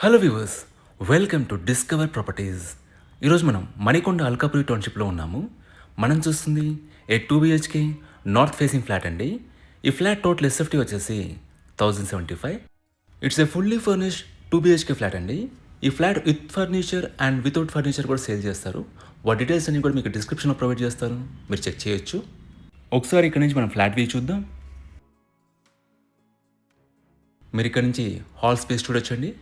Hello viewers, welcome to discover properties. ఈరోజు మనం మణికొండ అల్కాపురి టౌన్షిప్లో ఉన్నాము. మనం చూస్తుంది ఏ 2 BHK నార్త్ ఫేసింగ్ ఫ్లాట్ అండి. ఈ ఫ్లాట్ టోటల్ ఎస్ఎఫ్టీ వచ్చేసి 1075. It's a fully furnished 2 BHK flat అండి. ఈ flat with furniture and without furniture కూడా సేల్ చేస్తారు. వాటి డీటెయిల్స్ అన్ని కూడా మీకు డిస్క్రిప్షన్లో ప్రొవైడ్ చేస్తారు, మీరు చెక్ చేయొచ్చు. ఒకసారి ఇక్కడ నుంచి మనం ఫ్లాట్ వ్యూ చూద్దాం. మీరు ఇక్కడ నుంచి హాల్ స్పేస్ చూడొచ్చండి.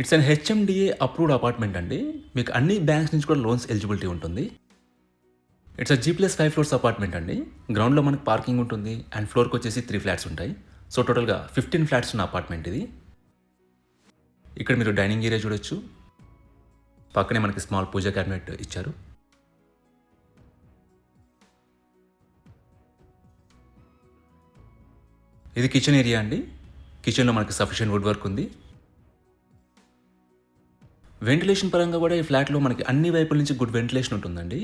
It's an HMDA approved apartment అండి. మీకు అన్ని బ్యాంక్స్ నుంచి కూడా లోన్స్ ఎలిజిబిలిటీ ఉంటుంది. ఇట్స్ G+5 ఫ్లోర్స్ అపార్ట్మెంట్ అండి. గ్రౌండ్లో మనకు పార్కింగ్ ఉంటుంది అండ్ ఫ్లోర్కి వచ్చేసి 3 ఫ్లాట్స్ ఉంటాయి. సో టోటల్గా 15 ఫ్లాట్స్ ఉన్న అపార్ట్మెంట్ ఇది. ఇక్కడ మీరు డైనింగ్ ఏరియా చూడొచ్చు. పక్కనే మనకి స్మాల్ పూజా క్యాబినెట్ ఇచ్చారు. ఇది కిచెన్ ఏరియా అండి. కిచెన్లో మనకి సఫిషియెంట్ వుడ్ వర్క్ ఉంది. వెంటిలేషన్ పరంగా కూడా ఈ ఫ్లాట్లో మనకి అన్ని వైపుల నుంచి గుడ్ వెంటిలేషన్ ఉంటుందండి.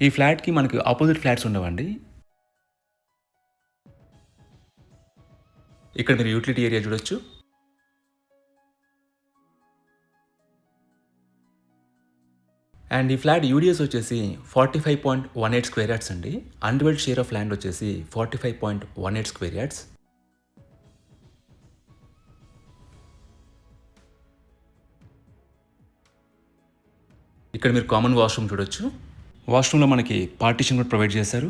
ఈ ఫ్లాట్కి మనకి ఆపోజిట్ ఫ్లాట్స్ ఉండవండి. ఇక్కడ మీరు యూటిలిటీ ఏరియా చూడొచ్చు. అండ్ ఈ ఫ్లాట్ యూడిఎస్ వచ్చేసి 45.18 స్క్వేర్ యార్డ్స్ అండి. అన్డివైడ్ షేర్ ఆఫ్ ల్యాండ్ వచ్చేసి 45.18 స్క్వేర్ యార్డ్స్. ఇక్కడ మీరు కామన్ వాష్రూమ్ చూడొచ్చు. వాష్రూమ్లో మనకి పార్టీషన్ కూడా ప్రొవైడ్ చేశారు.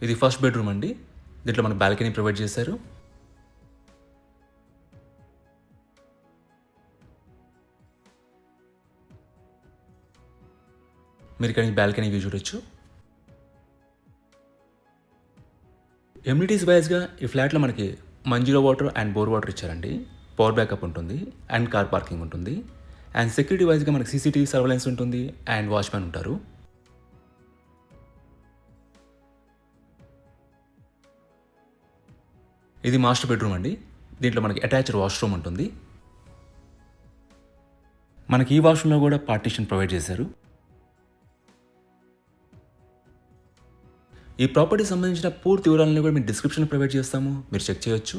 ఇది ఫస్ట్ బెడ్రూమ్ అండి. దీంట్లో మనకు బాల్కనీ ప్రొవైడ్ చేశారు. మీరు ఇక్కడ బాల్కనీ వ్యూ చూడొచ్చు. ఎమ్యూనిటీస్ వైజ్గా ఈ ఫ్లాట్లో మనకి Manjira water and bore water ఇచ్చారండి. పవర్ బ్యాకప్ ఉంటుంది అండ్ కార్ పార్కింగ్ ఉంటుంది. అండ్ సెక్యూరిటీ వైజ్గా మనకి CCTV సర్వేలెన్స్ ఉంటుంది అండ్ వాచ్మెన్ ఉంటారు. ఇది మాస్టర్ బెడ్రూమ్ అండి. దీంట్లో మనకి అటాచ్డ్ వాష్రూమ్ ఉంటుంది. మనకి ఈ వాష్రూమ్లో కూడా పార్టీషన్ ప్రొవైడ్ చేశారు. ఈ ప్రాపర్టీ సంబంధించిన పూర్తి వివరాలను కూడా మేము డిస్క్రిప్షన్లో ప్రొవైడ్ చేస్తాము, మీరు చెక్ చేయొచ్చు.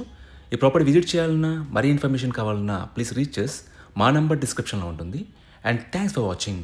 ఈ ప్రాపర్టీ విజిట్ చేయాలన్నా మరీ ఇన్ఫర్మేషన్ కావాలన్నా ప్లీజ్ రీచ్ us. మా నంబర్ డిస్క్రిప్షన్లో ఉంటుంది. And thanks for watching.